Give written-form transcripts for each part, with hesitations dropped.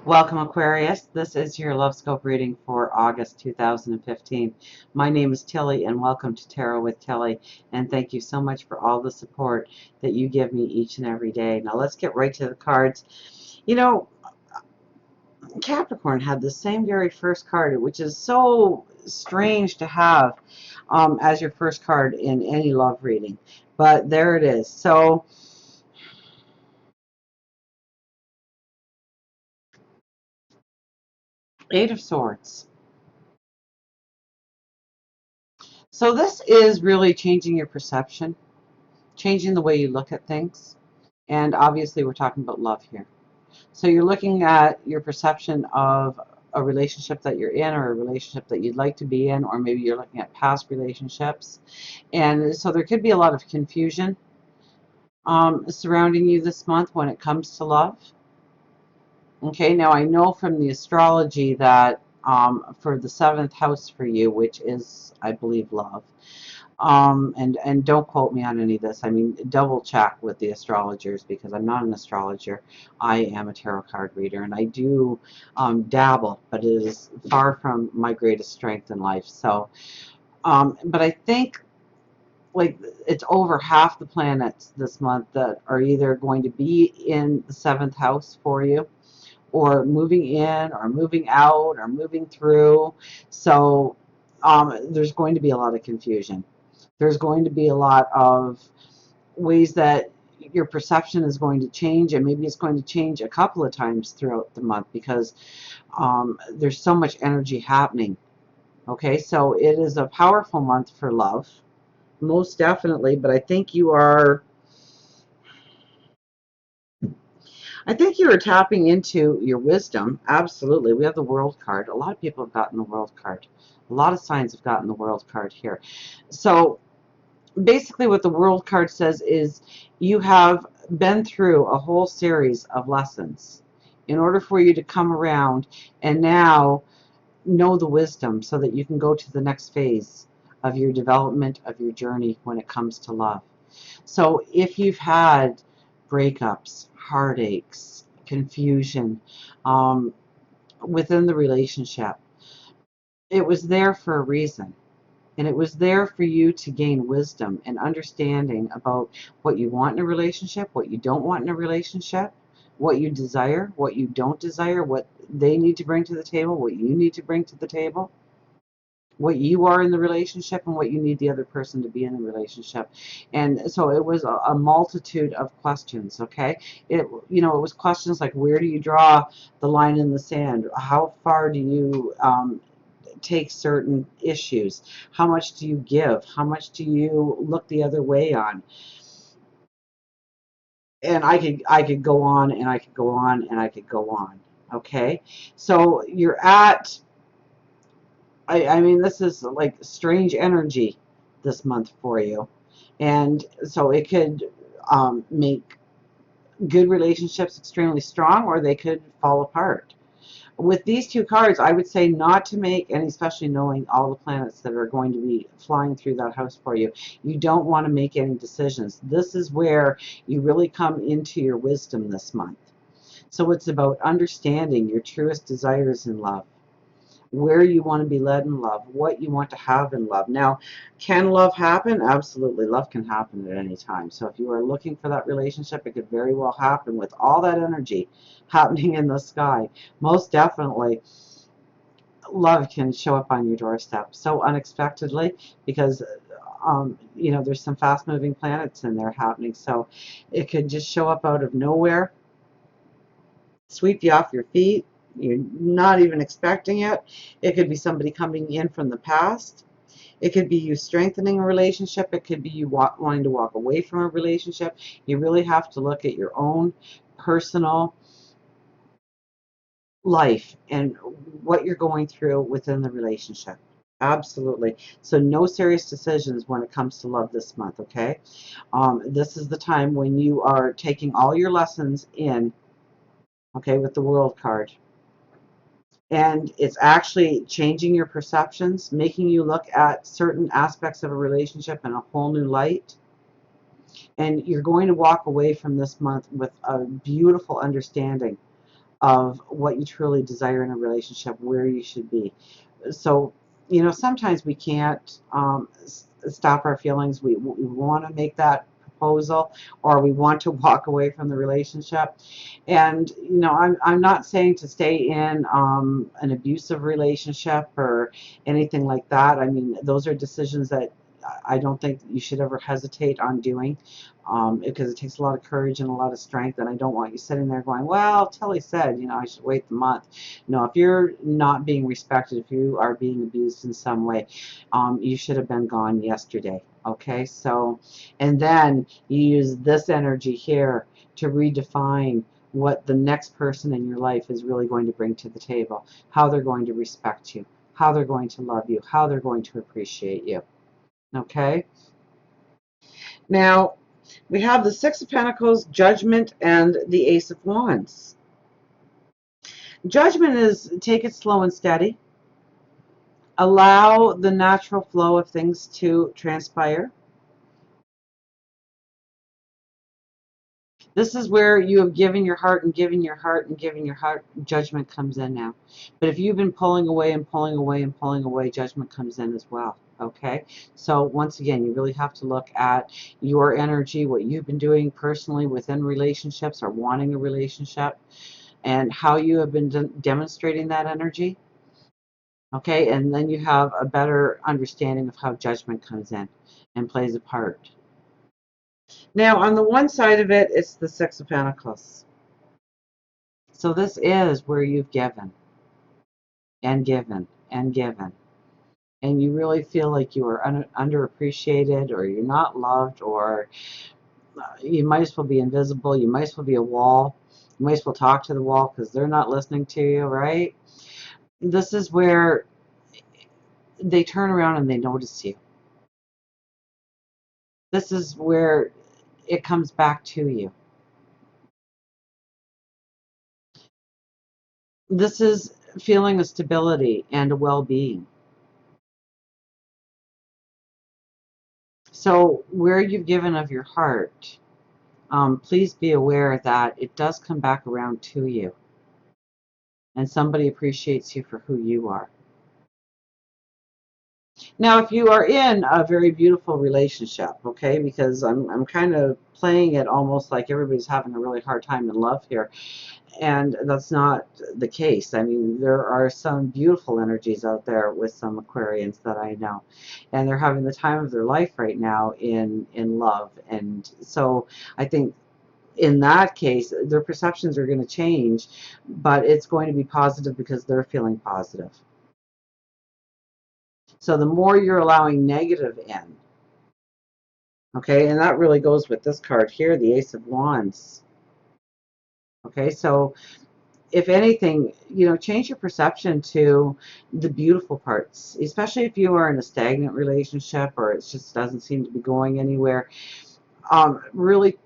Welcome, Aquarius. This is your Love Scope reading for August 2015. My name is Tilly, and welcome to Tarot with Tilly. And thank you so much for all the support that you give me each and every day. Now, let's get right to the cards. You know, Capricorn had the same very first card, which is so strange to have as your first card in any love reading. But there it is. So, Eight of Swords. So this is really changing your perception, changing the way you look at things. And obviously we're talking about love here. So you're looking at your perception of a relationship that you're in, or a relationship that you'd like to be in, or maybe you're looking at past relationships. And so there could be a lot of confusion surrounding you this month when it comes to love. Okay, now I know from the astrology that for the seventh house for you, which is, I believe, love, and don't quote me on any of this. I mean, double check with the astrologers, because I'm not an astrologer. I am a tarot card reader, and I do dabble, but it is far from my greatest strength in life. So, but I think like it's over half the planets this month that are either going to be in the seventh house for you, or moving in, or moving out, or moving through. So there's going to be a lot of confusion. There's going to be a lot of ways that your perception is going to change, and maybe it's going to change a couple of times throughout the month, because there's so much energy happening. Okay, so it is a powerful month for love, most definitely, but I think you are tapping into your wisdom. Absolutely. We have the World card. A lot of people have gotten the World card. A lot of signs have gotten the World card here. So basically what the World card says is you have been through a whole series of lessons in order for you to come around and now know the wisdom, so that you can go to the next phase of your development, of your journey when it comes to love. So if you've had breakups, heartaches, confusion within the relationship, it was there for a reason. And it was there for you to gain wisdom and understanding about what you want in a relationship, what you don't want in a relationship, what you desire, what you don't desire, what they need to bring to the table, what you need to bring to the table, what you are in the relationship, and what you need the other person to be in the relationship. And so it was a multitude of questions. Okay, it was questions like, where do you draw the line in the sand? How far do you take certain issues? How much do you give? How much do you look the other way on? And I could go on, and I could go on, and I could go on. Okay, so you're at, I mean, this is like strange energy this month for you. And so it could make good relationships extremely strong, or they could fall apart. With these two cards, I would say not to make, and especially knowing all the planets that are going to be flying through that house for you, you don't want to make any decisions. This is where you really come into your wisdom this month. So it's about understanding your truest desires in love, where you want to be led in love, what you want to have in love. Now, can love happen? Absolutely. Love can happen at any time. So if you are looking for that relationship, it could very well happen with all that energy happening in the sky. Most definitely, love can show up on your doorstep so unexpectedly, because there's some fast-moving planets in there happening. So it could just show up out of nowhere, sweep you off your feet. You're not even expecting it. It could be somebody coming in from the past. It could be you strengthening a relationship. It could be you wanting to walk away from a relationship. You really have to look at your own personal life and what you're going through within the relationship. Absolutely. So no serious decisions when it comes to love this month, okay? This is the time when you are taking all your lessons in, okay, with the World card. And it's actually changing your perceptions, making you look at certain aspects of a relationship in a whole new light. And you're going to walk away from this month with a beautiful understanding of what you truly desire in a relationship, where you should be. So, you know, sometimes we can't stop our feelings. We want to make that proposal, or we want to walk away from the relationship. And, you know, I'm not saying to stay in an abusive relationship or anything like that. I mean, those are decisions that I don't think you should ever hesitate on doing, because it takes a lot of courage and a lot of strength. And I don't want you sitting there going, well, Tilly said, you know, I should wait the month. No, if you're not being respected, if you are being abused in some way, you should have been gone yesterday. Okay, so, and then you use this energy here to redefine what the next person in your life is really going to bring to the table, how they're going to respect you, how they're going to love you, how they're going to appreciate you. Okay, now we have the Six of Pentacles, Judgment, and the Ace of Wands. Judgment is take it slow and steady. Allow the natural flow of things to transpire. This is where you have given your heart and given your heart and given your heart. Judgment comes in now. But if you've been pulling away and pulling away and pulling away, judgment comes in as well. Okay? So once again, you really have to look at your energy, what you've been doing personally within relationships or wanting a relationship, and how you have been demonstrating that energy. Okay? And then you have a better understanding of how judgment comes in and plays a part. Now, on the one side of it, it's the Six of Pentacles. So this is where you've given and given and given. And you really feel like you are underappreciated, or you're not loved, or you might as well be invisible. You might as well be a wall. You might as well talk to the wall because they're not listening to you, right? This is where they turn around and they notice you. This is where it comes back to you. This is feeling a stability and a well-being. So where you've given of your heart, please be aware that it does come back around to you. And somebody appreciates you for who you are. Now, if you are in a very beautiful relationship, okay, because I'm kind of playing it almost like everybody's having a really hard time in love here. And that's not the case. I mean, there are some beautiful energies out there with some Aquarians that I know, and they're having the time of their life right now in love. And so I think in that case, their perceptions are going to change, but it's going to be positive because they're feeling positive. So the more you're allowing negative in, okay, and that really goes with this card here, the Ace of Wands. Okay, so if anything, you know, change your perception to the beautiful parts, especially if you are in a stagnant relationship or it just doesn't seem to be going anywhere. Really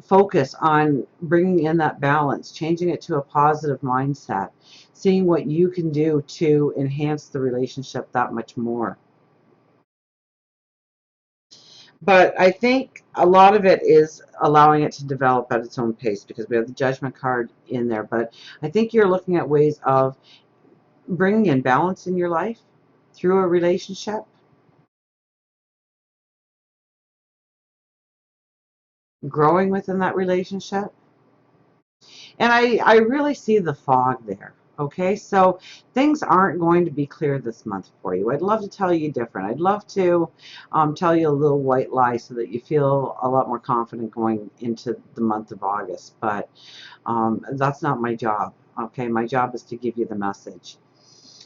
focus on bringing in that balance, changing it to a positive mindset, seeing what you can do to enhance the relationship that much more. But I think a lot of it is allowing it to develop at its own pace because we have the Judgment card in there. But I think you're looking at ways of bringing in balance in your life through a relationship, growing within that relationship. And I really see the fog there. Okay, so things aren't going to be clear this month for you. I'd love to tell you different. I'd love to tell you a little white lie so that you feel a lot more confident going into the month of August. But that's not my job. Okay, my job is to give you the message.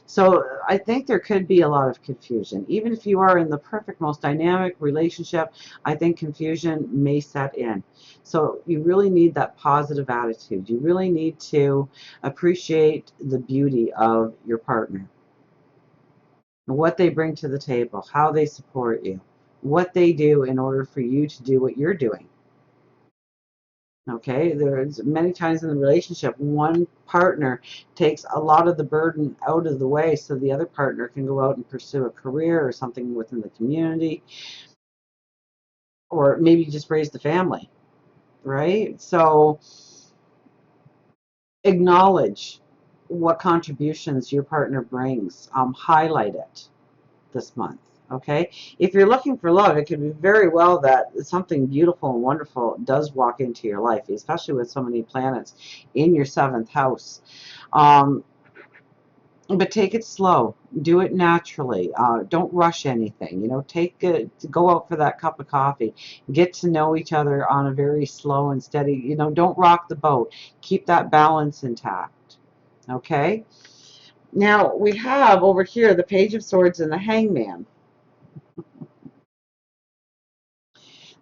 So I think there could be a lot of confusion. Even if you are in the perfect, most dynamic relationship, I think confusion may set in. So you really need that positive attitude. You really need to appreciate the beauty of your partner, and what they bring to the table, how they support you, what they do in order for you to do what you're doing. Okay, there's many times in the relationship, one partner takes a lot of the burden out of the way so the other partner can go out and pursue a career or something within the community, or maybe just raise the family, right? So Acknowledge what contributions your partner brings. Highlight it this month. Okay, if you're looking for love, it could be very well that something beautiful and wonderful does walk into your life, especially with so many planets in your seventh house. Um, but take it slow. Do it naturally. Don't rush anything. You know, go out for that cup of coffee. Get to know each other on a very slow and steady. You know, don't rock the boat. Keep that balance intact. Okay. Now we have over here the Page of Swords and the Hangman.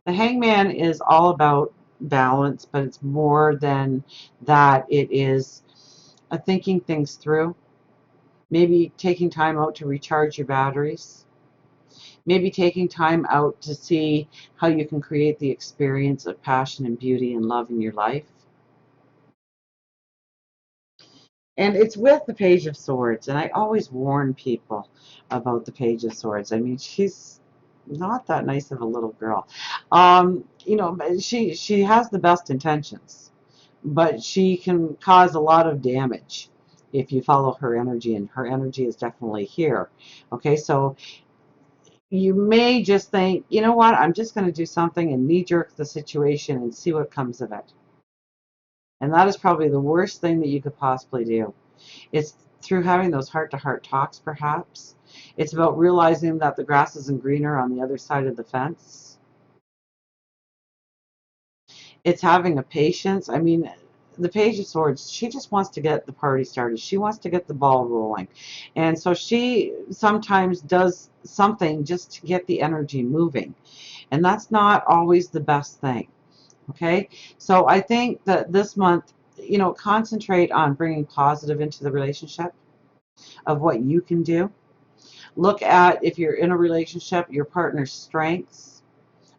The Hangman is all about balance, but it's more than that. It is thinking things through. Maybe taking time out to recharge your batteries. Maybe taking time out to see how you can create the experience of passion and beauty and love in your life. And it's with the Page of Swords. And I always warn people about the Page of Swords. I mean, she's not that nice of a little girl. You know, she has the best intentions, but she can cause a lot of damage if you follow her energy, and her energy is definitely here. Okay, so you may just think, you know what, I'm just going to do something and knee-jerk the situation and see what comes of it. And that is probably the worst thing that you could possibly do. It's through having those heart-to-heart talks, perhaps. It's about realizing that the grass isn't greener on the other side of the fence. It's having a patience. I mean, the Page of Swords, she just wants to get the party started. She wants to get the ball rolling. And so she sometimes does something just to get the energy moving. And that's not always the best thing. Okay? So I think that this month, you know, concentrate on bringing positive into the relationship of what you can do. Look at, if you're in a relationship, your partner's strengths,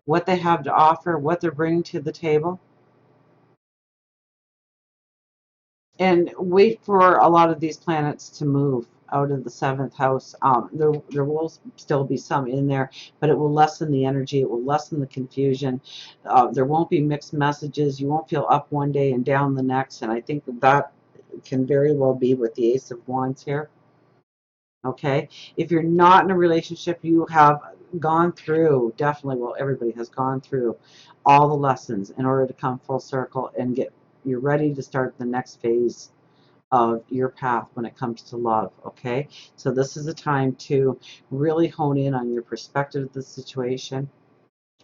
what they have to offer, what they're bringing to the table, and wait for a lot of these planets to move out of the seventh house. There will still be some in there, but it will lessen the energy. It will lessen the confusion. There won't be mixed messages. You won't feel up one day and down the next. And I think that can very well be with the Ace of Wands here. Okay, if you're not in a relationship, you have gone through, definitely, well, everybody has gone through all the lessons in order to come full circle and you're ready to start the next phase of your path when it comes to love. Okay, so this is a time to really hone in on your perspective of the situation,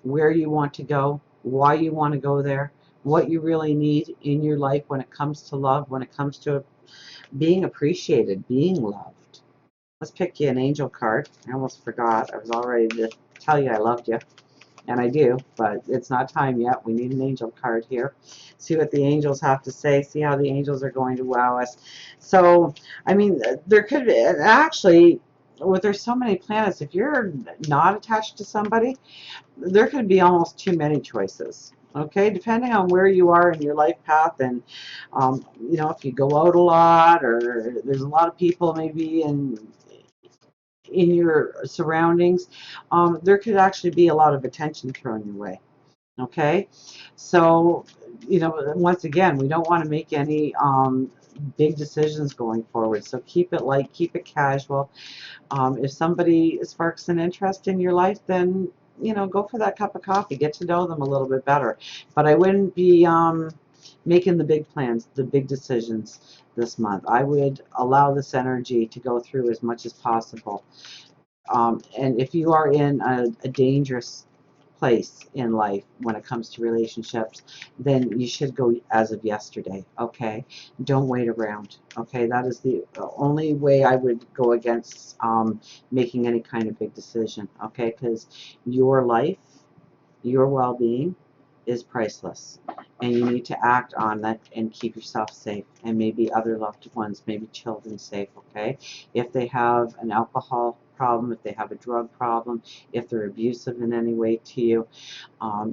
where you want to go, why you want to go there, what you really need in your life when it comes to love, when it comes to being appreciated, being loved. Let's pick you an angel card. I almost forgot. I was all ready to tell you I loved you. And I do, but it's not time yet. We need an angel card here. See what the angels have to say. See how the angels are going to wow us. So, I mean, there could be, actually, there's so many planets, if you're not attached to somebody, there could be almost too many choices. Okay, depending on where you are in your life path, and you know, if you go out a lot, or there's a lot of people maybe in your surroundings, there could actually be a lot of attention thrown your way. Okay, so, you know, once again, we don't want to make any big decisions going forward. So keep it light, keep it casual. If somebody sparks an interest in your life, then, you know, go for that cup of coffee. Get to know them a little bit better. But I wouldn't be making the big plans, the big decisions this month. I would allow this energy to go through as much as possible. And if you are in a dangerous place in life when it comes to relationships, then you should go as of yesterday. Okay, don't wait around. Okay, that is the only way I would go against making any kind of big decision. Okay, because your life, your well-being is priceless, and you need to act on that and keep yourself safe, and maybe other loved ones, maybe children, safe. Okay, if they have an alcohol problem, if they have a drug problem, if they're abusive in any way to you,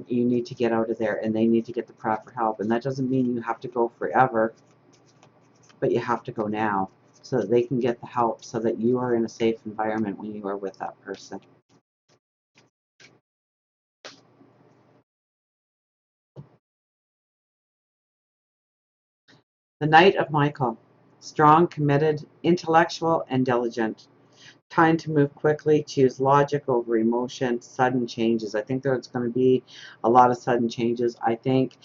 you need to get out of there, and they need to get the proper help. And that doesn't mean you have to go forever, but you have to go now, so that they can get the help, so that you are in a safe environment when you are with that person. The Knight of Michael. Strong, committed, intellectual, and diligent. Time to move quickly, choose logic over emotion, sudden changes. I think there's going to be a lot of sudden changes. I think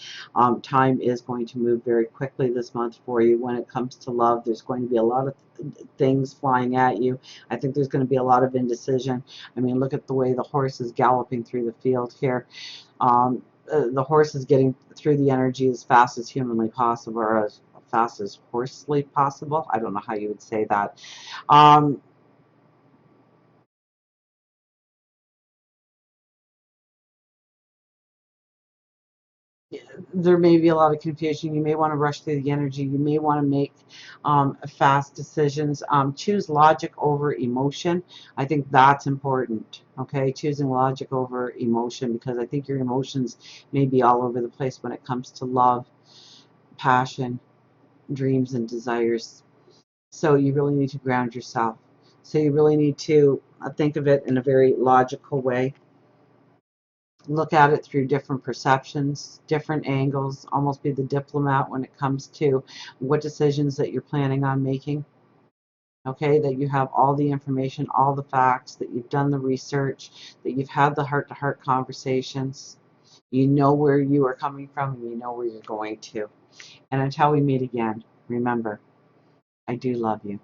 time is going to move very quickly this month for you. When it comes to love, there's going to be a lot of things flying at you. I think there's going to be a lot of indecision. I mean, look at the way the horse is galloping through the field here. The horse is getting through the energy as fast as humanly possible, or as fast as horsely possible. I don't know how you would say that. Um, there may be a lot of confusion. You may want to rush through the energy. You may want to make fast decisions. Choose logic over emotion. I think that's important. Okay, choosing logic over emotion, because I think your emotions may be all over the place when it comes to love, passion, dreams, and desires. So you really need to ground yourself. So you really need to think of it in a very logical way. Look at it through different perceptions, different angles, almost be the diplomat when it comes to what decisions that you're planning on making. Okay, that you have all the information, all the facts, that you've done the research, that you've had the heart-to-heart conversations. You know where you are coming from, and you know where you're going to. And until we meet again, remember, I do love you.